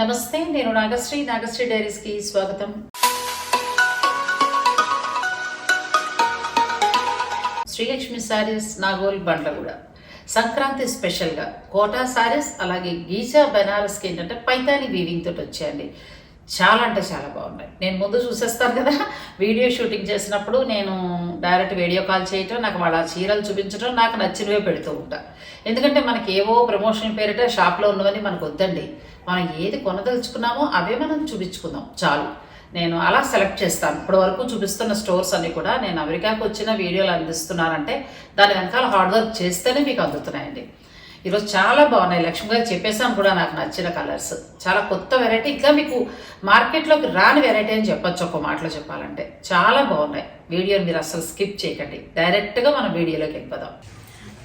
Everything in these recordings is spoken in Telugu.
నమస్తే, నేను నాగశ్రీ. నాగశ్రీ డైరీస్కి స్వాగతం. శ్రీలక్ష్మి శారీస్, నాగోల్, బండ్లగూడ సంక్రాంతి స్పెషల్గా కోటా శారీస్, అలాగే గీజా బెనారస్కి ఏంటంటే పైతాని వీవింగ్ తోటి వచ్చాయండి. చాలా అంటే చాలా బాగున్నాయి. నేను ముందు చూసేస్తాను కదా, వీడియో షూటింగ్ చేసినప్పుడు నేను డైరెక్ట్ వీడియో కాల్ చేయటం, నాకు వాళ్ళ చీరలు చూపించడం, నాకు నచ్చినవే పెడుతూ ఉంటా. ఎందుకంటే మనకి ఏవో ప్రమోషన్ పేరిట షాప్లో ఉన్నవని మనకు వద్దండి. మనం ఏది కొనదలుచుకున్నామో అవే మనం చూపించుకుందాం చాలు. నేను అలా సెలెక్ట్ చేస్తాను. ఇప్పటి వరకు చూపిస్తున్న స్టోర్స్ అన్నీ కూడా నేను అమెరికాకు వచ్చిన వీడియోలు అందిస్తున్నానంటే దాని వెనకాల హార్డ్ వర్క్ చేస్తేనే మీకు అందుతున్నాయండి. ఈరోజు చాలా బాగున్నాయి. లక్ష్మి గారు చెప్పేసాను కూడా, నాకు నచ్చిన కలర్స్, చాలా కొత్త వెరైటీ, ఇంకా మీకు మార్కెట్లోకి రాని వెరైటీ అని చెప్పొచ్చు ఒక మాటలో చెప్పాలంటే. చాలా బాగున్నాయి. వీడియోని మీరు అసలు స్కిప్ చేయకండి, డైరెక్ట్గా మనం వీడియోలోకి వెళ్ళిపోదాం.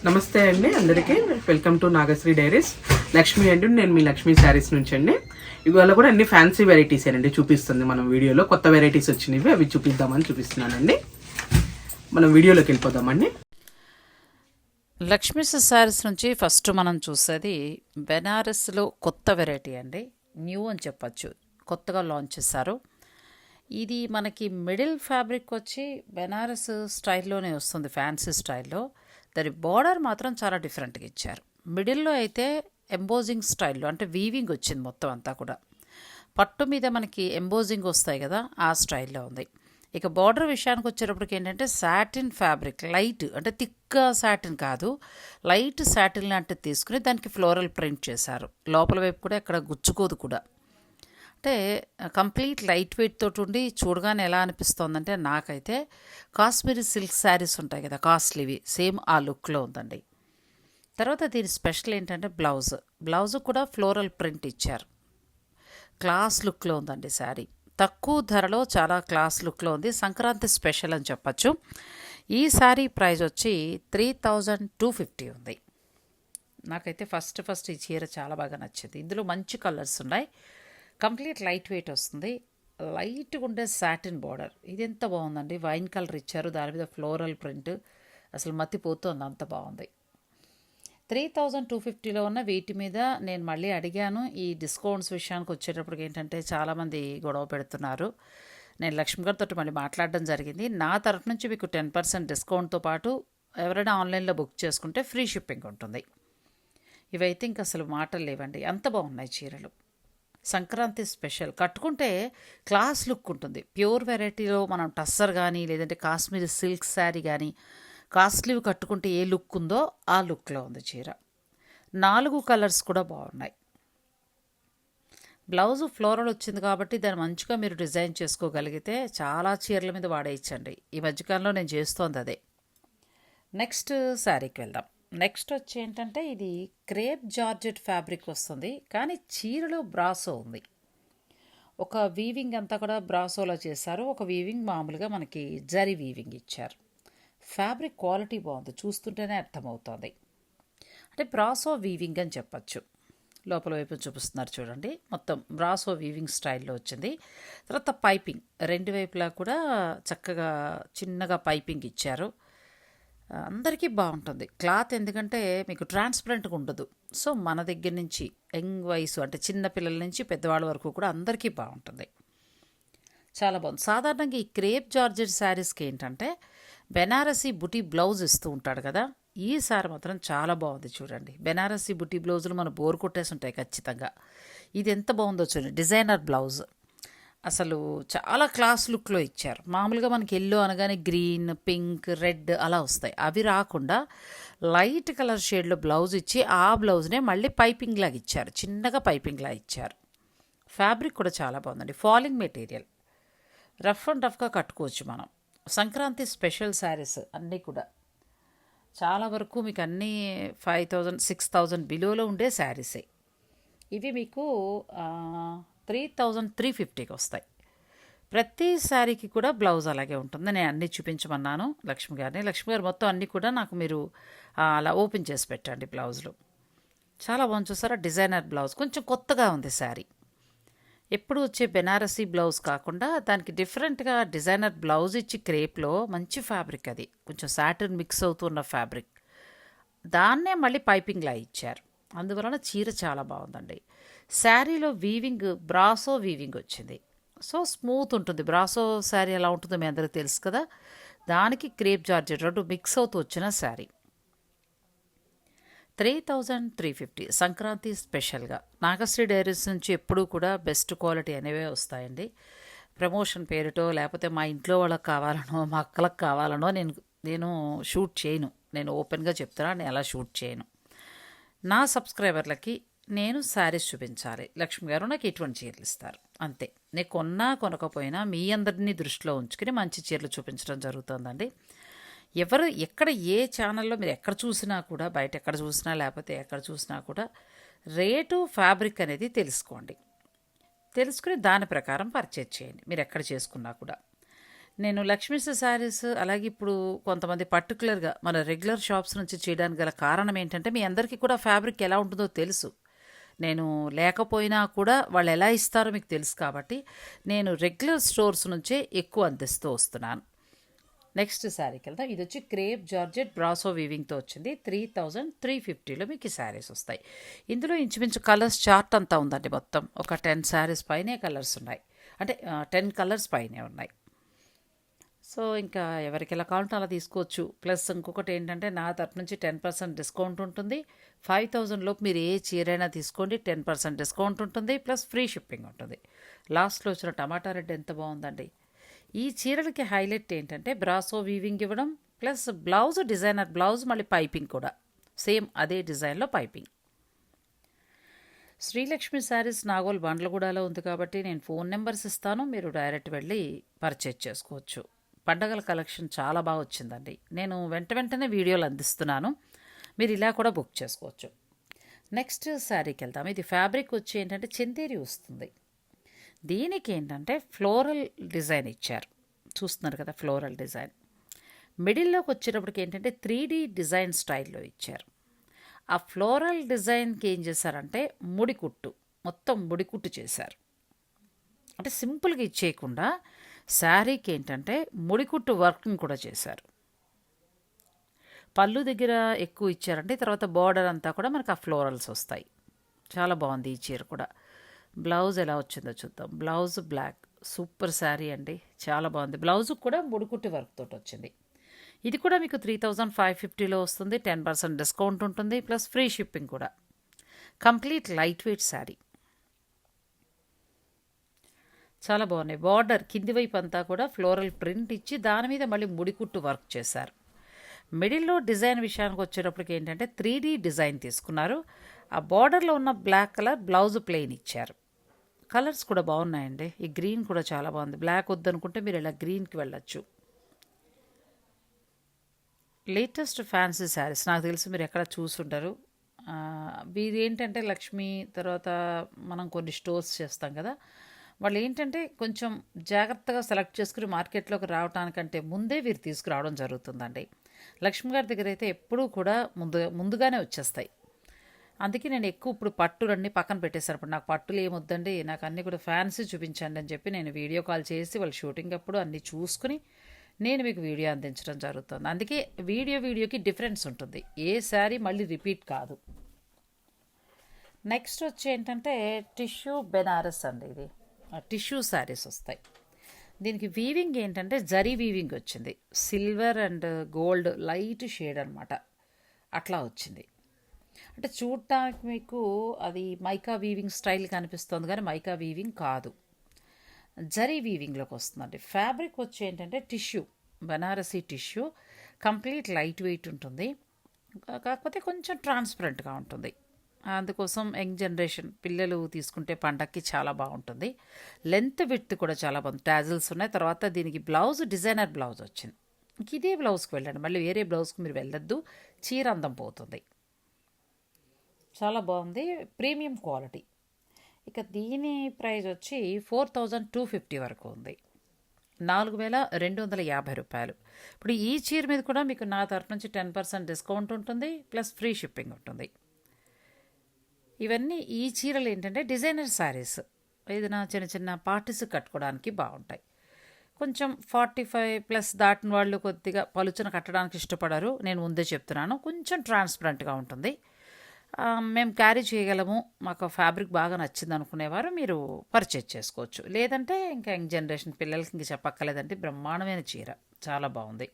నమస్తే అండి అందరికీ, welcome to Nagasri diaries. Lakshmi అండి, నేను మీ లక్ష్మీ శారీస్ నుంచి అండి. ఇవాళ కూడా అన్ని ఫ్యాన్సీ వెరైటీస్ అండి చూపిస్తుంది మనం వీడియోలో. కొత్త వెరైటీస్ వచ్చినవి, అవి చూపిద్దామని చూపిస్తున్నానండి. మనం వీడియోలోకి వెళ్ళిపోదామండి. లక్ష్మీ శారీస్ నుంచి ఫస్ట్ మనం చూసేది బెనారస్లో కొత్త వెరైటీ అండి. న్యూ అని చెప్పచ్చు, కొత్తగా లాంచ్ చేశారు. ఇది మనకి మిడిల్ ఫ్యాబ్రిక్ వచ్చి బెనారస్ స్టైల్లోనే వస్తుంది, ఫ్యాన్సీ స్టైల్లో. దాని బార్డర్ మాత్రం చాలా డిఫరెంట్గా ఇచ్చారు. మిడిల్లో అయితే ఎంబోజింగ్ స్టైల్లో, అంటే వీవింగ్ వచ్చింది మొత్తం అంతా కూడా. పట్టు మీద మనకి ఎంబోజింగ్ వస్తాయి కదా, ఆ స్టైల్లో ఉంది. ఇక బార్డర్ విషయానికి వచ్చేటప్పటికి ఏంటంటే సాటిన్ ఫ్యాబ్రిక్, లైట్ అంటే థిక్ సాటిన్ కాదు, లైట్ సాటిన్ లాంటిది తీసుకుని దానికి ఫ్లోరల్ ప్రింట్ చేశారు. లోపల వైపు కూడా ఎక్కడ గుచ్చుకోదు కూడా. అంటే కంప్లీట్ లైట్ వెయిట్ తోటి ఉండి చూడగానే ఎలా అనిపిస్తోందంటే, నాకైతే కాశ్మీరీ సిల్క్ శారీస్ ఉంటాయి కదా కాస్ట్లీవి, సేమ్ ఆ లుక్లో ఉందండి. తర్వాత దీని స్పెషల్ ఏంటంటే బ్లౌజ్ కూడా ఫ్లోరల్ ప్రింట్ ఇచ్చారు. క్లాస్ లుక్లో ఉందండి శారీ. తక్కువ ధరలో చాలా క్లాస్ లుక్లో ఉంది. సంక్రాంతి స్పెషల్ అని చెప్పచ్చు. ఈ శారీ ప్రైస్ వచ్చి 3250 ఉంది. నాకైతే ఫస్ట్ ఈ చీర చాలా బాగా నచ్చింది. ఇందులో మంచి కలర్స్ ఉన్నాయి. కంప్లీట్ లైట్ వెయిట్ వస్తుంది. లైట్గా ఉండే సాటిన్ బార్డర్, ఇది ఎంత బాగుందండి. వైన్ కలర్ ఇచ్చారు, దాని మీద ఫ్లోరల్ ప్రింట్, అసలు మతిపోతుంది, అంత బాగుంది. 3250లో ఉన్న వీటి మీద నేను మళ్ళీ అడిగాను. ఈ డిస్కౌంట్స్ విషయానికి వచ్చేటప్పటికి ఏంటంటే చాలామంది గొడవ పెడుతున్నారు. నేను లక్ష్మి గారితో మళ్ళీ మాట్లాడడం జరిగింది. నా తరఫు నుంచి మీకు 10% డిస్కౌంట్తో పాటు ఎవరైనా ఆన్లైన్లో బుక్ చేసుకుంటే ఫ్రీ షిప్పింగ్ ఉంటుంది. ఇవైతే ఇంక అసలు మాటలు లేవండి, అంత బాగున్నాయి చీరలు. సంక్రాంతి స్పెషల్, కట్టుకుంటే క్లాస్ లుక్ ఉంటుంది. ప్యూర్ వెరైటీలో మనం టస్సర్ కానీ లేదంటే కాశ్మీరీ సిల్క్ శారీ కానీ కాస్ట్లీవి కట్టుకుంటే ఏ లుక్ ఉందో ఆ లుక్లో ఉంది చీర. 4 కలర్స్ కూడా బాగున్నాయి. బ్లౌజు ఫ్లోరల్ వచ్చింది కాబట్టి దాన్ని మంచిగా మీరు డిజైన్ చేసుకోగలిగితే చాలా చీరల మీద వాడేయచ్చండి. ఈ మధ్యకాలంలో నేను చేస్తోంది అదే. నెక్స్ట్ శారీకి వెళ్దాం. నెక్స్ట్ వచ్చి ఏంటంటే ఇది క్రేప్ జార్జెట్ ఫ్యాబ్రిక్ వస్తుంది, కానీ చీరలో బ్రాసో ఉంది. ఒక వీవింగ్ అంతా కూడా బ్రాసోలో చేశారు, ఒక వీవింగ్ మామూలుగా మనకి జరీ వీవింగ్ ఇచ్చారు. ఫ్యాబ్రిక్ క్వాలిటీ బాగుంది, చూస్తుంటేనే అర్థమవుతుంది. అంటే బ్రాసో వీవింగ్ అని చెప్పచ్చు. లోపల వైపు చూపిస్తున్నారు చూడండి, మొత్తం బ్రాసో వీవింగ్ స్టైల్లో వచ్చింది. తర్వాత పైపింగ్ రెండు వైపులా కూడా చక్కగా చిన్నగా పైపింగ్ ఇచ్చారు. అందరికీ బాగుంటుంది క్లాత్, ఎందుకంటే మీకు ట్రాన్స్పరెంట్గా ఉండదు. సో మన దగ్గర నుంచి యంగ్ వయసు అంటే చిన్న పిల్లల నుంచి పెద్దవాళ్ళ వరకు కూడా అందరికీ బాగుంటుంది. చాలా బాగుంది. సాధారణంగా ఈ క్రేప్ జార్జెట్ శారీస్కి ఏంటంటే బెనారసీ బుటీ బ్లౌజ్ ఇస్తూ ఉంటాడు కదా, ఈ సారీ మాత్రం చాలా బాగుంది చూడండి. బెనారసీ బుటీ బ్లౌజులు మన బోర్ కొట్టేసి ఉంటాయి ఖచ్చితంగా. ఇది ఎంత బాగుందో చూడండి, డిజైనర్ బ్లౌజ్, అసలు చాలా క్లాస్ లుక్లో ఇచ్చారు. మామూలుగా మనకి ఎల్లో అనగానే గ్రీన్, పింక్, రెడ్ అలా వస్తాయి, అవి రాకుండా లైట్ కలర్ షేడ్లో బ్లౌజ్ ఇచ్చి ఆ బ్లౌజ్నే మళ్ళీ పైపింగ్ లాగా ఇచ్చారు, చిన్నగా పైపింగ్ లాగా ఇచ్చారు. ఫ్యాబ్రిక్ కూడా చాలా బాగుందండి, ఫాలింగ్ మెటీరియల్, రఫ్ అండ్ రఫ్గా కట్టుకోవచ్చు మనం. సంక్రాంతి స్పెషల్ శారీస్ అన్నీ కూడా చాలా వరకు మీకు అన్నీ 5000, 6000 బిలోలో ఉండే శారీసే. ఇవి మీకు 3350కి వస్తాయి. ప్రతి శారీకి కూడా బ్లౌజ్ అలాగే ఉంటుంది. నేను అన్నీ చూపించమన్నాను లక్ష్మి గారిని. లక్ష్మి గారు మొత్తం అన్నీ కూడా నాకు మీరు అలా ఓపెన్ చేసి పెట్టండి బ్లౌజులు. చాలా బాగుంది చూసారా, డిజైనర్ బ్లౌజ్, కొంచెం కొత్తగా ఉంది శారీ. ఎప్పుడు వచ్చే బెనారసీ బ్లౌజ్ కాకుండా దానికి డిఫరెంట్గా డిజైనర్ బ్లౌజ్ ఇచ్చి క్రేప్లో మంచి ఫ్యాబ్రిక్, అది కొంచెం సాటిన్ మిక్స్ అవుతున్న ఫ్యాబ్రిక్, దాన్నే మళ్ళీ పైపింగ్లా ఇచ్చారు. అందువలన చీర చాలా బాగుందండి. శారీలో వీవింగ్ బ్రాసో వీవింగ్ వచ్చింది. సో స్మూత్ ఉంటుంది. బ్రాసో శారీ ఎలా ఉంటుందో మీ అందరికీ తెలుసు కదా. దానికి క్రేప్ జార్జెట్ రెండు మిక్స్ అవుతూ వచ్చిన శారీ 3350 సంక్రాంతి స్పెషల్గా. నాగశ్రీ డైరీస్ నుంచి ఎప్పుడూ కూడా బెస్ట్ క్వాలిటీ అనేవే వస్తాయండి. ప్రమోషన్ పేరుతో లేకపోతే మా ఇంట్లో వాళ్ళకి కావాలనో మా అక్కలకు కావాలనో నేను షూట్ చేయను. నేను ఓపెన్గా చెప్తున్నా, నేను అలా షూట్ చేయను. నా సబ్స్క్రైబర్లకి నేను శారీస్ చూపించాలి. లక్ష్మి గారు నాకు ఎటువంటి చీరలు ఇస్తారు అంతే. నేను కొనకపోయినా మీ అందరినీ దృష్టిలో ఉంచుకుని మంచి చీరలు చూపించడం జరుగుతుందండి. ఎవరు ఎక్కడ ఏ ఛానల్లో మీరు ఎక్కడ చూసినా కూడా, బయట ఎక్కడ చూసినా లేకపోతే ఎక్కడ చూసినా కూడా రేటు ఫ్యాబ్రిక్ అనేది తెలుసుకోండి. తెలుసుకుని దాని ప్రకారం పర్చేజ్ చేయండి మీరు ఎక్కడ చేసుకున్నా కూడా. నేను లక్ష్మీస్ శారీస్ అలాగే ఇప్పుడు కొంతమంది పర్టికులర్గా మన రెగ్యులర్ షాప్స్ నుంచి చేయడానికి గల కారణం ఏంటంటే మీ అందరికీ కూడా ఫ్యాబ్రిక్ ఎలా ఉంటుందో తెలుసు. నేను లేకపోయినా కూడా వాళ్ళు ఎలా ఇస్తారో మీకు తెలుసు కాబట్టి నేను రెగ్యులర్ స్టోర్స్ నుంచే ఎక్కువ అందిస్తూ వస్తున్నాను. నెక్స్ట్ శారీకి వెళ్దాం. ఇది వచ్చి క్రేప్ జార్జెట్ బ్రాసో వీవింగ్తో వచ్చింది. 3350లో మీకు ఈ శారీస్ వస్తాయి. ఇందులో ఇంచుమించు కలర్స్ చార్ట్ అంతా ఉందండి. మొత్తం ఒక 10 శారీస్ పైనే కలర్స్ ఉన్నాయి, అంటే 10 కలర్స్ పైనే ఉన్నాయి. సో ఇంకా ఎవరికి ఎలా కావాలంటే అలా తీసుకోవచ్చు. ప్లస్ ఇంకొకటి ఏంటంటే నా తరపు నుంచి 10% డిస్కౌంట్ ఉంటుంది. 5000 లోపు మీరు ఏ చీరైనా తీసుకోండి, 10% డిస్కౌంట్ ఉంటుంది. ప్లస్ ఫ్రీ షిప్పింగ్ ఉంటుంది. లాస్ట్లో వచ్చిన టమాటా రెడ్ ఎంత బాగుందండి. ఈ చీరలకి హైలైట్ ఏంటంటే బ్రాసో వీవింగ్ ఇవ్వడం, ప్లస్ బ్లౌజ్ డిజైనర్ బ్లౌజ్, మళ్ళీ పైపింగ్ కూడా సేమ్ అదే డిజైన్లో పైపింగ్. శ్రీలక్ష్మి శారీస్ నాగోల్ బండ్లగూడలో ఉంది కాబట్టి నేను ఫోన్ నెంబర్స్ ఇస్తాను, మీరు డైరెక్ట్ వెళ్ళి పర్చేజ్ చేసుకోవచ్చు. పండగల కలెక్షన్ చాలా బాగా వచ్చిందండి. నేను వెంటనే వీడియోలు అందిస్తున్నాను, మీరు ఇలా కూడా బుక్ చేసుకోవచ్చు. నెక్స్ట్ శారీకి వెళ్తాం. ఇది ఫ్యాబ్రిక్ వచ్చి ఏంటంటే చందేరి వస్తుంది. దీనికి ఏంటంటే ఫ్లోరల్ డిజైన్ ఇచ్చారు, చూస్తున్నారు కదా ఫ్లోరల్ డిజైన్. మిడిల్లోకి వచ్చేటప్పటికి ఏంటంటే 3D డిజైన్ స్టైల్లో ఇచ్చారు. ఆ ఫ్లోరల్ డిజైన్కి ఏం చేశారంటే ముడికుట్టు, మొత్తం ముడికుట్టు చేశారు. అంటే సింపుల్గా ఇచ్చేయకుండా శారీకి ఏంటంటే ముడికుట్టు వర్క్ని కూడా చేశారు. పళ్ళు దగ్గర ఎక్కువ ఇచ్చారంటే తర్వాత బార్డర్ అంతా కూడా మనకు ఆ ఫ్లోరల్స్ వస్తాయి. చాలా బాగుంది ఈ చీర కూడా. బ్లౌజ్ ఎలా వచ్చిందో చూద్దాం. బ్లౌజ్ బ్లాక్, సూపర్ శారీ అండి, చాలా బాగుంది. బ్లౌజ్ కూడా ముడికుట్టు వర్క్ తోటి వచ్చింది. ఇది కూడా మీకు 3550లో వస్తుంది. 10% డిస్కౌంట్ ఉంటుంది, ప్లస్ ఫ్రీ షిప్పింగ్ కూడా. కంప్లీట్ లైట్ వెయిట్ శారీ, చాలా బాగున్నాయి. బార్డర్ కింది వైపు అంతా కూడా ఫ్లోరల్ ప్రింట్ ఇచ్చి దాని మీద మళ్ళీ ముడికుట్టు వర్క్ చేశారు. మిడిల్లో డిజైన్ విషయానికి వచ్చేటప్పటికి ఏంటంటే 3D డిజైన్ తీసుకున్నారు. ఆ బార్డర్లో ఉన్న బ్లాక్ కలర్ బ్లౌజ్ ప్లెయిన్ ఇచ్చారు. కలర్స్ కూడా బాగున్నాయండి. ఈ గ్రీన్ కూడా చాలా బాగుంది. బ్లాక్ వద్దనుకుంటే మీరు ఇలా గ్రీన్కి వెళ్ళచ్చు. లేటెస్ట్ ఫ్యాన్సీ శారీస్ నాకు తెలిసి మీరు ఎక్కడ చూసుంటారు. ఇది ఏంటంటే లక్ష్మి తర్వాత మనం కొన్ని స్టోర్స్ చేస్తాం కదా, వాళ్ళు ఏంటంటే కొంచెం జాగ్రత్తగా సెలెక్ట్ చేసుకుని మార్కెట్లోకి రావడానికంటే ముందే వీరు తీసుకురావడం జరుగుతుందండి. లక్ష్మి గారి దగ్గర అయితే ఎప్పుడూ కూడా ముందుగానే వచ్చేస్తాయి. అందుకే నేను ఎక్కువ ఇప్పుడు పట్టులన్నీ పక్కన పెట్టేశాను. ఇప్పుడు నాకు పట్టులు ఏమొద్దండి, నాకు అన్నీ కూడా ఫ్యాన్సీ చూపించండి అని చెప్పి నేను వీడియో కాల్ చేసి వాళ్ళు షూటింగ్ అప్పుడు అన్నీ చూసుకుని నేను మీకు వీడియో అందించడం జరుగుతుంది. అందుకే వీడియోకి డిఫరెన్స్ ఉంటుంది. ఏ శారీ మళ్ళీ రిపీట్ కాదు. నెక్స్ట్ వచ్చి ఏంటంటే టిష్యూ బెనారస్ అండి. ఇది టిష్యూ శారీస్ వస్తాయి. దీనికి వీవింగ్ ఏంటంటే జరీ వీవింగ్ వచ్చింది. Silver and gold light shade అనమాట, అట్లా వచ్చింది. అంటే చూడటానికి మీకు అది మైకా వీవింగ్ స్టైల్ కనిపిస్తుంది కానీ మైకా వీవింగ్ కాదు, జరీ వీవింగ్లోకి వస్తుందండి. ఫ్యాబ్రిక్ వచ్చి ఏంటంటే tissue, Banarasi tissue, complete light weight ఉంటుంది, కాకపోతే కొంచెం ట్రాన్స్పరెంట్గా ఉంటుంది. అందుకోసం యంగ్ జనరేషన్ పిల్లలు తీసుకుంటే పండక్కి చాలా బాగుంటుంది. లెంత్ విడ్త్ కూడా చాలా బాగుంది. టాజిల్స్ ఉన్నాయి. తర్వాత దీనికి బ్లౌజ్ డిజైనర్ బ్లౌజ్ వచ్చింది. ఇదే బ్లౌజ్కి వెళ్ళండి, మళ్ళీ వేరే బ్లౌజ్కి మీరు వెళ్ళొద్దు, చీర అందం పోతుంది. చాలా బాగుంది, ప్రీమియం క్వాలిటీ. ఇక దీని ప్రైస్ వచ్చి 4250 వరకు ఉంది, 4250 రూపాయలు. ఇప్పుడు ఈ చీర మీద కూడా మీకు నా తరఫు నుంచి 10% డిస్కౌంట్ ఉంటుంది, ప్లస్ ఫ్రీ షిప్పింగ్ ఉంటుంది. ఇవన్నీ ఈ చీరలు ఏంటంటే డిజైనర్ శారీస్, ఏదైనా చిన్న చిన్న పార్టీస్ కట్టుకోవడానికి బాగుంటాయి. కొంచెం 45+ దాటిన వాళ్ళు కొద్దిగా పలుచన కట్టడానికి ఇష్టపడరు, నేను ముందే చెప్తున్నాను. కొంచెం ట్రాన్స్పరెంట్గా ఉంటుంది. మేము క్యారీ చేయగలము, మాకు ఫ్యాబ్రిక్ బాగా నచ్చింది అనుకునేవారు మీరు పర్చేజ్ చేసుకోవచ్చు. లేదంటే ఇంకా యంగ్ జనరేషన్ పిల్లలకి ఇంక చెప్పక్కర్లేదంటే బ్రహ్మాండమైన చీర, చాలా బాగుంది.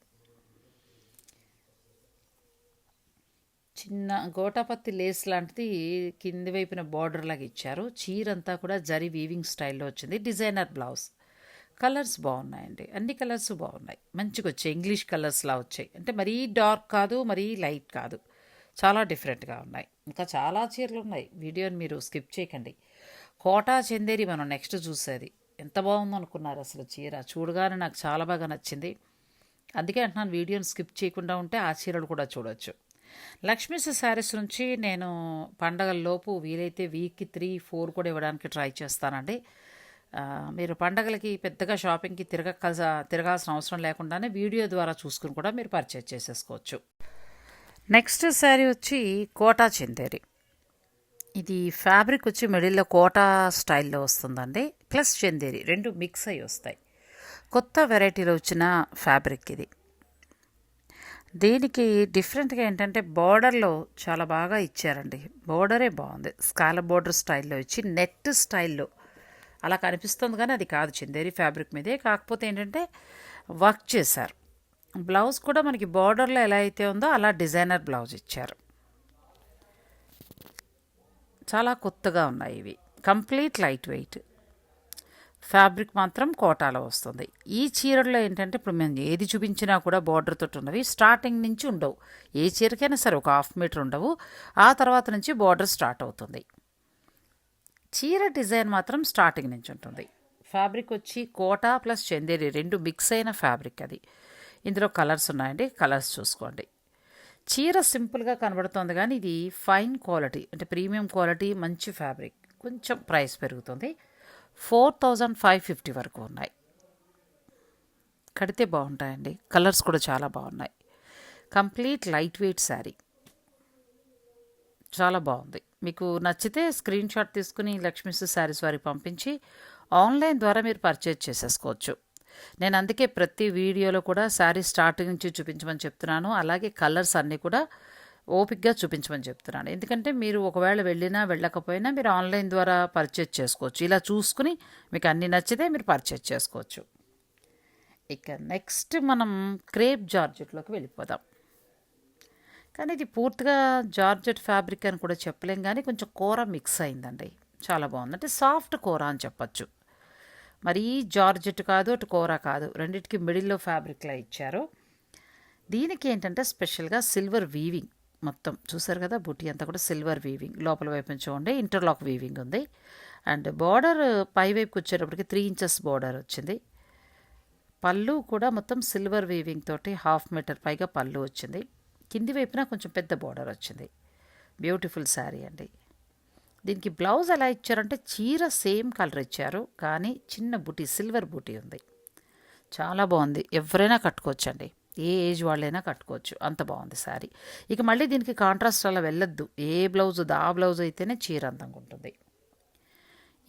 చిన్న గోటాపత్తి లేస్ లాంటిది కింది వైపున బార్డర్ లాగా ఇచ్చారు. చీర అంతా కూడా జరీ వీవింగ్ స్టైల్లో వచ్చింది. Designer blouse. కలర్స్ బాగున్నాయండి, అన్ని కలర్స్ బాగున్నాయి, మంచిగా వచ్చాయి. ఇంగ్లీష్ కలర్స్లా వచ్చాయి, అంటే మరీ డార్క్ కాదు, మరీ లైట్ కాదు, చాలా డిఫరెంట్గా ఉన్నాయి. ఇంకా చాలా చీరలు ఉన్నాయి, వీడియోని మీరు స్కిప్ చేయకండి. కోటా చందేరి మనం నెక్స్ట్ చూసేది. ఎంత బాగుందో అనుకున్నారు అసలు చీర, చూడగానే నాకు చాలా బాగా నచ్చింది. అందుకే అంటున్నాను వీడియోని స్కిప్ చేయకుండా ఉంటే ఆ చీరలు కూడా చూడొచ్చు. లక్ష్మీస్ శారీస్ నుంచి నేను పండగల్లోపు వీలైతే వీక్కి 3-4 కూడా ఇవ్వడానికి ట్రై చేస్తానండి. మీరు పండగలకి పెద్దగా షాపింగ్కి తిరగాల్సిన అవసరం లేకుండానే వీడియో ద్వారా చూసుకుని కూడా మీరు పర్చేజ్ చేసేసుకోవచ్చు. నెక్స్ట్ శారీ వచ్చి కోటా చందేరి. ఇది ఫ్యాబ్రిక్ వచ్చి మిడిల్లో కోటా స్టైల్లో వస్తుందండి, ప్లస్ చందేరి రెండు మిక్స్ అయ్యి వస్తాయి. కొత్త వెరైటీలో వచ్చిన ఫ్యాబ్రిక్ ఇది. దీనికి డిఫరెంట్గా ఏంటంటే బార్డర్లో చాలా బాగా ఇచ్చారండి, బార్డరే బాగుంది. స్కాలప్ బార్డర్ స్టైల్లో ఇచ్చి నెట్ స్టైల్లో అలా కనిపిస్తుంది, కానీ అది కాదు, చందేరి ఫ్యాబ్రిక్ మీదే. కాకపోతే ఏంటంటే వర్క్ చేశారు. బ్లౌజ్ కూడా మనకి బార్డర్లో ఎలా అయితే ఉందో అలా డిజైనర్ బ్లౌజ్ ఇచ్చారు. చాలా కొత్తగా ఉన్నాయి ఇవి, కంప్లీట్ లైట్ వెయిట్. ఫ్యాబ్రిక్ మాత్రం కోటాలో వస్తుంది. ఈ చీరల్లో ఏంటంటే ఇప్పుడు మేము ఏది చూపించినా కూడా బార్డర్ తోటి ఉన్నవి, స్టార్టింగ్ నుంచి ఉండవు. ఏ చీరకైనా సరే ఒక 1/2 మీటర్ ఉండవు, ఆ తర్వాత నుంచి బార్డర్ స్టార్ట్ అవుతుంది. చీర డిజైన్ మాత్రం స్టార్టింగ్ నుంచి ఉంటుంది. ఫ్యాబ్రిక్ వచ్చి కోటా ప్లస్ చందేరి రెండు మిక్స్ అయిన ఫ్యాబ్రిక్ అది. ఇందులో కలర్స్ ఉన్నాయండి, కలర్స్ చూసుకోండి. చీర సింపుల్గా కనబడుతుంది, కానీ ఇది ఫైన్ క్వాలిటీ, అంటే ప్రీమియం క్వాలిటీ, మంచి ఫ్యాబ్రిక్. కొంచెం ప్రైస్ పెరుగుతుంది, 4550 వరకు ఉన్నాయి. కడితే బాగుంటాయండి, కలర్స్ కూడా చాలా బాగున్నాయి. కంప్లీట్ లైట్ వెయిట్ శారీ, చాలా బాగుంది. మీకు నచ్చితే స్క్రీన్ షాట్ తీసుకుని లక్ష్మీస్ శారీస్ వారికి పంపించి ఆన్లైన్ ద్వారా మీరు పర్చేజ్ చేసేసుకోవచ్చు. నేను అందుకే ప్రతి వీడియోలో కూడా శారీ స్టార్టింగ్ నుంచి చూపించమని చెప్తున్నాను, అలాగే కలర్స్ అన్నీ కూడా ఓపిక్గా చూపించమని చెప్తున్నాను. ఎందుకంటే మీరు ఒకవేళ వెళ్ళినా వెళ్ళకపోయినా మీరు ఆన్లైన్ ద్వారా పర్చేజ్ చేసుకోవచ్చు. ఇలా చూసుకుని మీకు అన్నీ నచ్చితే మీరు పర్చేజ్ చేసుకోవచ్చు. ఇక నెక్స్ట్ మనం క్రేప్ జార్జెట్లోకి వెళ్ళిపోదాం. కానీ ఇది పూర్తిగా జార్జెట్ ఫ్యాబ్రిక్ అని కూడా చెప్పలేం, కానీ కొంచెం కూర మిక్స్ అయిందండి, చాలా బాగుంది. అంటే సాఫ్ట్ కూర అని చెప్పచ్చు, మరీ జార్జెట్ కాదు, అటు కూర కాదు, రెండింటికి మిడిల్లో ఫ్యాబ్రిక్లా ఇచ్చారు. దీనికి ఏంటంటే స్పెషల్గా సిల్వర్ వీవింగ్, మొత్తం చూసారు కదా, బుటీ అంతా కూడా సిల్వర్ వీవింగ్. లోపల వైపు నుంచి ఉండే ఇంటర్లాక్ వీవింగ్ ఉంది. అండ్ బార్డర్ పై వైపుకి వచ్చేటప్పటికి 3 ఇంచెస్ బార్డర్ వచ్చింది. పళ్ళు కూడా మొత్తం సిల్వర్ వీవింగ్ తోటి 1/2 మీటర్ పైగా పళ్ళు వచ్చింది. కింది వైపున కొంచెం పెద్ద బార్డర్ వచ్చింది. బ్యూటిఫుల్ శారీ అండి. దీనికి బ్లౌజ్ ఎలా ఇచ్చారంటే చీర సేమ్ కలర్ ఇచ్చారు, కానీ చిన్న బుటీ, సిల్వర్ బుటీ ఉంది. చాలా బాగుంది, ఎవరైనా కట్టుకోవచ్చండి, ఏ ఏజ్ వాళ్ళైనా కట్టుకోవచ్చు, అంత బాగుంది శారీ. ఇక మళ్ళీ దీనికి కాంట్రాస్ట్ అలా వెళ్ళొద్దు, ఏ బ్లౌజ్ ఆ బ్లౌజ్ అయితేనే చీర అందంగా ఉంటుంది.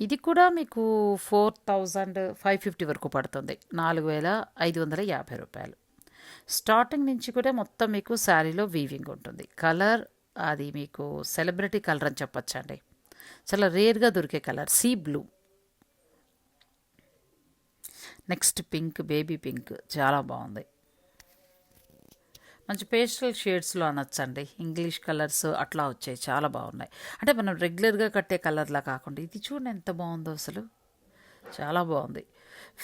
ఇది కూడా మీకు 4550 వరకు పడుతుంది, 4550 రూపాయలు. స్టార్టింగ్ నుంచి కూడా మొత్తం మీకు శారీలో వీవింగ్ ఉంటుంది. కలర్ అది మీకు సెలబ్రిటీ కలర్ అని చెప్పచ్చండి, చాలా రేర్గా దొరికే colour, sea blue. Next pink, baby pink, చాలా బాగుంది. మంచి పేస్టల్ షేడ్స్లో అనొచ్చండి, ఇంగ్లీష్ కలర్స్ అట్లా వచ్చాయి, చాలా బాగున్నాయి. అంటే మనం రెగ్యులర్గా కట్టే కలర్లా కాకుండా ఇది చూడండి ఎంత బాగుందో అసలు, చాలా బాగుంది.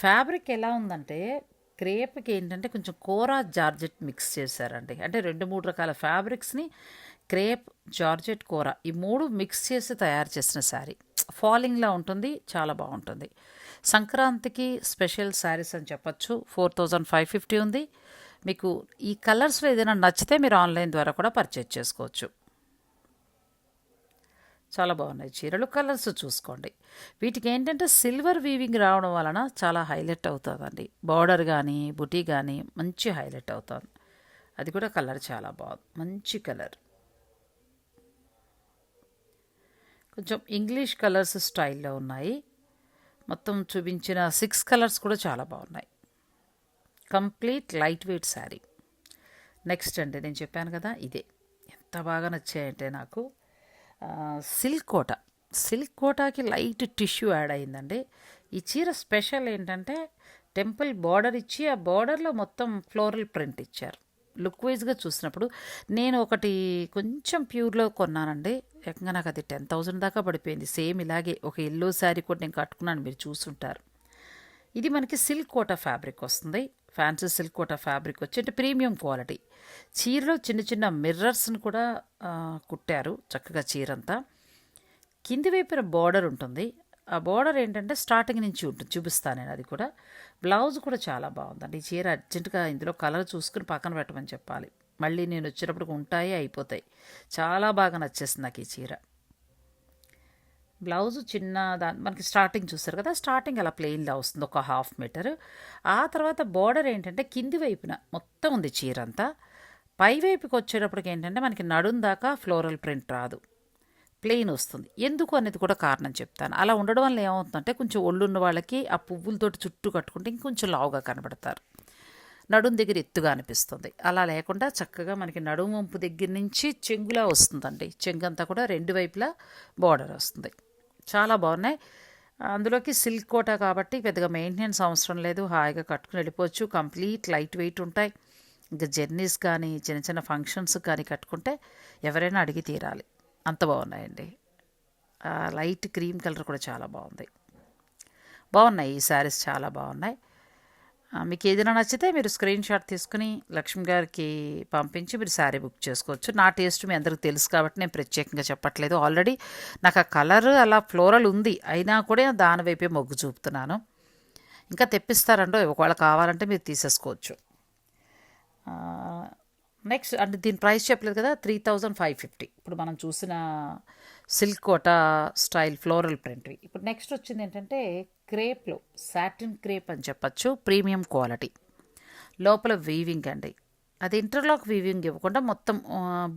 ఫ్యాబ్రిక్ ఎలా ఉందంటే క్రేప్కి ఏంటంటే కొంచెం కోరా జార్జెట్ మిక్స్ చేశారండి, అంటే 2-3 రకాల ఫ్యాబ్రిక్స్ని క్రేప్, జార్జెట్, కోరా ఈ 3 మిక్స్ చేసి తయారు చేసిన శారీ. ఫాలింగ్లా ఉంటుంది, చాలా బాగుంటుంది. సంక్రాంతికి స్పెషల్ శారీస్ అని చెప్పచ్చు. 4550 ఉంది. మీకు ఈ కలర్స్లో ఏదైనా నచ్చితే మీరు ఆన్లైన్ ద్వారా కూడా పర్చేజ్ చేసుకోవచ్చు. చాలా బాగున్నాయి చీరలు, కలర్స్ చూసుకోండి. వీటికి ఏంటంటే సిల్వర్ వీవింగ్ రావడం వలన చాలా హైలైట్ అవుతుందండి, బార్డర్ కానీ బుటీ కానీ మంచి హైలైట్ అవుతుంది. అది కూడా కలర్ చాలా బాగుంది, మంచి కలర్, కొంచెం ఇంగ్లీష్ కలర్స్ స్టైల్లో ఉన్నాయి. మొత్తం చూపించిన 6 కలర్స్ కూడా చాలా బాగున్నాయి. Complete light weight sari. Next అండి నేను చెప్పాను కదా, ఇదే ఎంత బాగా నచ్చాయంటే నాకు సిల్క్ కోట. సిల్క్ కోటాకి లైట్ టిష్యూ యాడ్ అయిందండి. ఈ చీర స్పెషల్ ఏంటంటే టెంపుల్ బార్డర్ ఇచ్చి ఆ బార్డర్లో మొత్తం ఫ్లోరల్ ప్రింట్ ఇచ్చారు. లుక్ వైజ్గా చూసినప్పుడు నేను ఒకటి కొంచెం ప్యూర్లో కొన్నానండి. ఏకంగా నాకు అది 10,000 దాకా పడిపోయింది. సేమ్ ఇలాగే ఒక ఎల్లో శారీ కూడా నేను కట్టుకున్నాను, మీరు చూసుంటారు. ఇది మనకి సిల్క్ కోటా ఫ్యాబ్రిక్ వస్తుంది. ఫ్యాన్సీ సిల్క్ కోటా ఫ్యాబ్రిక్ వచ్చి అంటే ప్రీమియం క్వాలిటీ. చీరలో చిన్న చిన్న మిర్రర్స్ని కూడా కుట్టారు చక్కగా చీరంతా. కింది వైపున బార్డర్ ఉంటుంది. ఆ బార్డర్ ఏంటంటే స్టార్టింగ్ నుంచి ఉంటుంది, చూపిస్తాను నేను అది కూడా. బ్లౌజ్ కూడా చాలా బాగుందండి. ఈ చీర అర్జెంటుగా ఇందులో కలర్ చూసుకుని పక్కన పెట్టమని చెప్పాలి, మళ్ళీ నేను వచ్చేటప్పుడు ఉంటాయి అయిపోతాయి. చాలా బాగా నచ్చేసింది నాకు ఈ చీర. బ్లౌజ్ చిన్న మనకి స్టార్టింగ్ చూస్తారు కదా, స్టార్టింగ్ అలా ప్లెయిన్లా వస్తుంది, ఒక 1/2 మీటర్. ఆ తర్వాత బార్డర్ ఏంటంటే కింది వైపున మొత్తం ఉంది చీర అంతా. పై వైపుకి వచ్చేటప్పటికి ఏంటంటే మనకి నడుం దాకా ఫ్లోరల్ ప్రింట్ రాదు, ప్లెయిన్ వస్తుంది. ఎందుకు అనేది కూడా కారణం చెప్తాను. అలా ఉండడం వల్ల ఏమవుతుందంటే కొంచెం ఒళ్ళున్న వాళ్ళకి ఆ పువ్వులతోటి చుట్టూ కట్టుకుంటే ఇంకొంచెం లావుగా కనబడతారు, నడుం దగ్గర ఎత్తుగా అనిపిస్తుంది. అలా లేకుండా చక్కగా మనకి నడుము వంపు దగ్గర నుంచి చెంగులా వస్తుందండి. చెంగంతా కూడా 2 వైపులా బార్డర్ వస్తుంది. చాలా బాగున్నాయి. అందులోకి సిల్క్ కోటా కాబట్టి పెద్దగా మెయింటెనెన్స్ అవసరం లేదు, హాయిగా కట్టుకుని వెళ్ళిపోవచ్చు. కంప్లీట్ లైట్ వెయిట్ ఉంటాయి. ఇంకా జర్నీస్ కానీ చిన్న చిన్న ఫంక్షన్స్ కానీ కట్టుకుంటే ఎవరైనా అడిగి తీరాలి, అంత బాగున్నాయండి. లైట్ క్రీమ్ కలర్ కూడా చాలా బాగున్నాయి ఈ శారీస్, చాలా బాగున్నాయి. మీకు ఏదైనా నచ్చితే మీరు స్క్రీన్ షాట్ తీసుకుని లక్ష్మి గారికి పంపించి మీరు శారీ బుక్ చేసుకోవచ్చు. నా టేస్ట్ మీ అందరికి తెలుసు కాబట్టి నేను ప్రత్యేకంగా చెప్పట్లేదు. ఆల్రెడీ నాకు ఆ కలర్ అలా ఫ్లోరల్ ఉంది, అయినా కూడా దాని వైపే మొగ్గు చూపుతున్నాను. ఇంకా తెప్పిస్తారంటో, ఒకవేళ కావాలంటే మీరు తీసేసుకోవచ్చు. నెక్స్ట్ అంటే దీని ప్రైస్ చెప్పలేదు కదా, 3,550. ఇప్పుడు మనం చూసిన సిల్క్ కోటా స్టైల్ ఫ్లోరల్ ప్రింట్వి. ఇప్పుడు నెక్స్ట్ వచ్చింది ఏంటంటే క్రేప్లో సాటిన్ క్రేప్ అని చెప్పచ్చు, ప్రీమియం క్వాలిటీ. లోపల వీవింగ్ అండి, అది ఇంటర్లాక్ వీవింగ్ ఇవ్వకుండా మొత్తం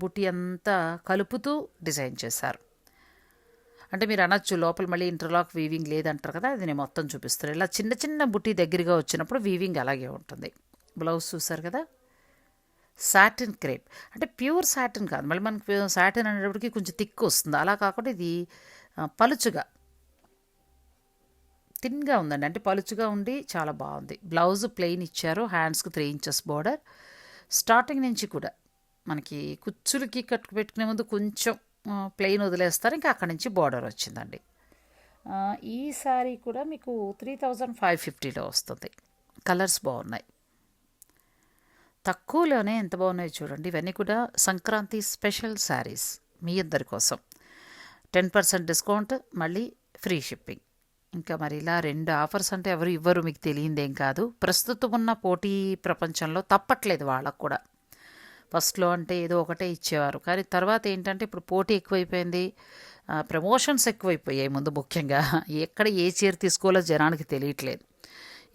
బుట్టి అంతా కలుపుతూ డిజైన్ చేశారు. అంటే మీరు అనొచ్చు లోపల మళ్ళీ ఇంటర్లాక్ వీవింగ్ లేదంటారు కదా, అది నేను మొత్తం చూపిస్తాను. ఇలా చిన్న చిన్న బుట్టి దగ్గరగా వచ్చినప్పుడు వీవింగ్ అలాగే ఉంటుంది. బ్లౌజ్ చూసారు కదా, సాటిన్ క్రేప్ అంటే ప్యూర్ సాటిన్ కాదు, మళ్ళీ మనకి సాటిన్ అనేటప్పటికి కొంచెం థిక్ వస్తుంది. అలా కాకుండా ఇది పలుచుగా థిన్గా ఉందండి, అంటే పలుచుగా ఉండి చాలా బాగుంది. బ్లౌజ్ ప్లెయిన్ ఇచ్చారు, హ్యాండ్స్కి 3 ఇంచెస్ బార్డర్. స్టార్టింగ్ నుంచి కూడా మనకి కుచ్చులకి కట్టు పెట్టుకునే ముందు కొంచెం ప్లెయిన్ వదిలేస్తారు, ఇంకా అక్కడి నుంచి బార్డర్ వచ్చిందండి. ఈ శారీ కూడా మీకు 3,550లో వస్తుంది. కలర్స్ బాగున్నాయి, తక్కువలోనే ఎంత బాగున్నాయో చూడండి. ఇవన్నీ కూడా సంక్రాంతి స్పెషల్ శారీస్ మీ అందరి కోసం. 10% డిస్కౌంట్, మళ్ళీ ఫ్రీ షిప్పింగ్. ఇంకా మరి ఇలా 2 ఆఫర్స్ అంటే ఎవరు ఇవ్వరు, మీకు తెలియందేం కాదు. ప్రస్తుతం ఉన్న పోటీ ప్రపంచంలో తప్పట్లేదు వాళ్ళకు కూడా. ఫస్ట్లో అంటే ఏదో ఒకటే ఇచ్చేవారు, కానీ తర్వాత ఏంటంటే ఇప్పుడు పోటీ ఎక్కువైపోయింది, ప్రమోషన్స్ ఎక్కువైపోయాయి. ముందు ముఖ్యంగా ఎక్కడ ఏ చీర తీసుకోవాలో జనానికి తెలియట్లేదు.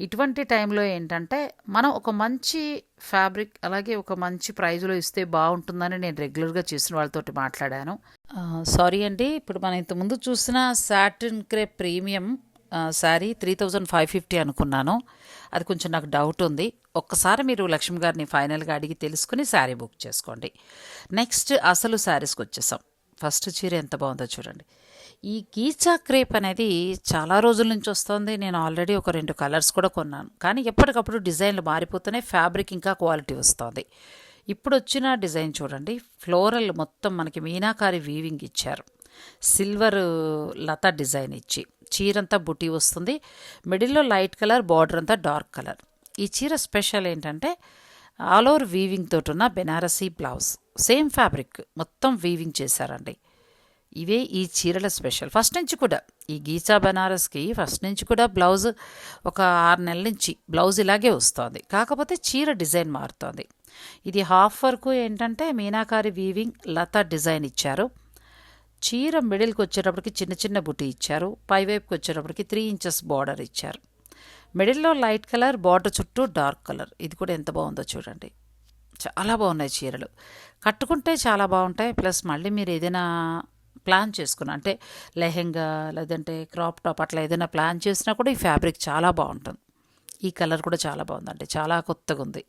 ఇటువంటి టైంలో ఏంటంటే మనం ఒక మంచి ఫ్యాబ్రిక్ అలాగే ఒక మంచి ప్రైజ్లో ఇస్తే బాగుంటుందని నేను రెగ్యులర్గా చేసిన వాళ్ళతోటి మాట్లాడాను. సారీ అండి, ఇప్పుడు మనం ఇంతకుముందు చూసిన సాటిన్ క్రేప్ ప్రీమియం శారీ 3,550 అనుకున్నాను. అది కొంచెం నాకు డౌట్ ఉంది. ఒక్కసారి మీరు లక్ష్మి గారిని ఫైనల్గా అడిగి తెలుసుకుని శారీ బుక్ చేసుకోండి. నెక్స్ట్ అసలు శారీస్కి వచ్చేసాం. ఫస్ట్ చీర ఎంత బాగుందో చూడండి. ఈ గీచా క్రేప్ అనేది చాలా రోజుల నుంచి వస్తుంది. నేను ఆల్రెడీ ఒక 2 కలర్స్ కూడా కొన్నాను, కానీ ఎప్పటికప్పుడు డిజైన్లు మారిపోతున్నాయి, ఫ్యాబ్రిక్ ఇంకా క్వాలిటీ వస్తుంది. ఇప్పుడు వచ్చిన డిజైన్ చూడండి, ఫ్లోరల్ మొత్తం మనకి మీనాకారి వీవింగ్ ఇచ్చారు, సిల్వర్ లత డిజైన్ ఇచ్చి చీరంతా బుటీ వస్తుంది. మిడిల్లో లైట్ కలర్, బార్డర్ అంతా డార్క్ కలర్. ఈ చీర స్పెషల్ ఏంటంటే ఆల్ ఓవర్ వీవింగ్ తోటి ఉన్న బెనారసీ బ్లౌజ్, సేమ్ ఫ్యాబ్రిక్ మొత్తం వీవింగ్ చేశారండి. ఇవే ఈ చీరల స్పెషల్. ఫస్ట్ నుంచి కూడా ఈ గీచా బనారస్కి ఫస్ట్ నుంచి కూడా బ్లౌజ్ ఒక 6 నెలల నుంచి బ్లౌజ్ ఇలాగే వస్తుంది, కాకపోతే చీర డిజైన్ మారుతుంది. ఇది హాఫ్ వరకు ఏంటంటే మీనాకారి వీవింగ్ లతా డిజైన్ ఇచ్చారు. చీర మిడిల్కి వచ్చేటప్పటికి చిన్న చిన్న బుటీ ఇచ్చారు, పైవైపుకి వచ్చేటప్పటికి 3 ఇంచెస్ బార్డర్ ఇచ్చారు. మిడిల్లో లైట్ కలర్, బార్డర్ చుట్టూ డార్క్ కలర్. ఇది కూడా ఎంత బాగుందో చూడండి, చాలా బాగున్నాయి చీరలు. కట్టుకుంటే చాలా బాగుంటాయి. ప్లస్ మళ్ళీ మీరు ఏదైనా ప్లాన్ చేసుకున్నా అంటే లెహెంగా లేదంటే క్రాప్ టాప్ అట్లా ఏదైనా ప్లాన్ చేసినా కూడా ఈ ఫ్యాబ్రిక్ చాలా బాగుంటుంది. ఈ కలర్ కూడా చాలా బాగుందండి, చాలా కొత్తగా ఉంది.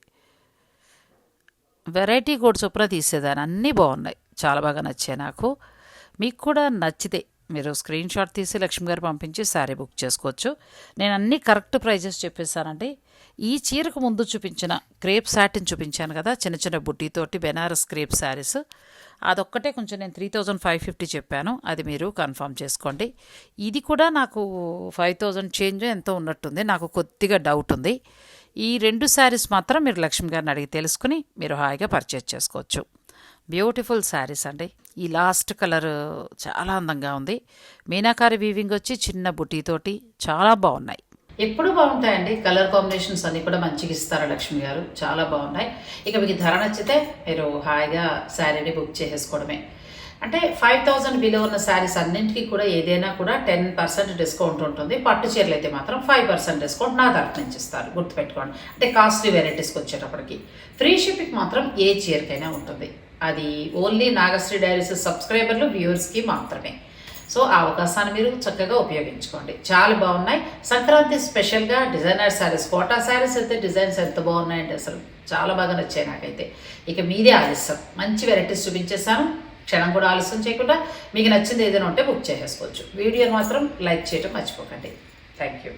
వెరైటీ కోడ్ చొప్పున తీసేదాన్ని, అన్నీ బాగున్నాయి, చాలా బాగా నచ్చాయి నాకు. మీకు కూడా నచ్చితే మీరు స్క్రీన్ షాట్ తీసి లక్ష్మి గారు పంపించి శారీ బుక్ చేసుకోవచ్చు. నేను అన్నీ కరెక్ట్ ప్రైజెస్ చెప్పేశానండి. ఈ చీరకు ముందు చూపించిన క్రేప్ సాటిన్ చూపించాను కదా, చిన్న చిన్న బుట్టీతోటి బెనారస్ క్రేప్ శారీస్, అదొక్కటే కొంచెం నేను 3550 చెప్పాను, అది మీరు కన్ఫర్మ్ చేసుకోండి. ఇది కూడా నాకు 5000 చేంజ్ ఎంతో ఉన్నట్టుంది, నాకు కొద్దిగా డౌట్ ఉంది. ఈ 2 శారీస్ మాత్రం మీరు లక్ష్మి గారిని అడిగి తెలుసుకుని మీరు హాయిగా పర్చేజ్ చేసుకోవచ్చు. బ్యూటిఫుల్ శారీస్ అండి. ఈ లాస్ట్ కలర్ చాలా అందంగా ఉంది. మీనాకారి వీవింగ్ వచ్చి చిన్న బుటీతోటి చాలా బాగున్నాయి. ఎప్పుడు బాగుంటాయండి కలర్ కాంబినేషన్స్ అన్నీ కూడా మంచిగా ఇస్తారు లక్ష్మి గారు, చాలా బాగున్నాయి. ఇక మీకు ధర నచ్చితే మీరు హాయిగా శారీని బుక్ చేసేసుకోవడమే. అంటే 5000 బిలో ఉన్న శారీస్ అన్నింటికి కూడా ఏదైనా కూడా 10% డిస్కౌంట్ ఉంటుంది. పట్టు చీరలు అయితే మాత్రం 5% డిస్కౌంట్ నా తరఫు నుంచి ఇస్తారు, గుర్తుపెట్టుకోండి. అంటే కాస్ట్లీ వెరైటీస్కి వచ్చేటప్పటికి ఫ్రీ షిప్పింగ్ మాత్రం ఏ చీరకైనా ఉంటుంది. అది ఓన్లీ నాగశ్రీ డైరీస్ సబ్స్క్రైబర్లు వ్యూవర్స్కి మాత్రమే. సో ఆ అవకాశాన్ని మీరు చక్కగా ఉపయోగించుకోండి. చాలా బాగున్నాయి. సంక్రాంతి స్పెషల్గా డిజైనర్ శారీస్, కోటా శారీస్ అయితే డిజైన్స్ ఎంత బాగున్నాయండి, అసలు చాలా బాగా నచ్చాయి నాకైతే. ఇక మీదే ఆలస్యం, మంచి వెరైటీస్ చూపించేసాను. క్షణం కూడా ఆలస్యం చేయకుండా మీకు నచ్చింది ఏదైనా ఉంటే బుక్ చేసేసుకోవచ్చు. వీడియోని మాత్రం లైక్ చేయడం మర్చిపోకండి. Thank you.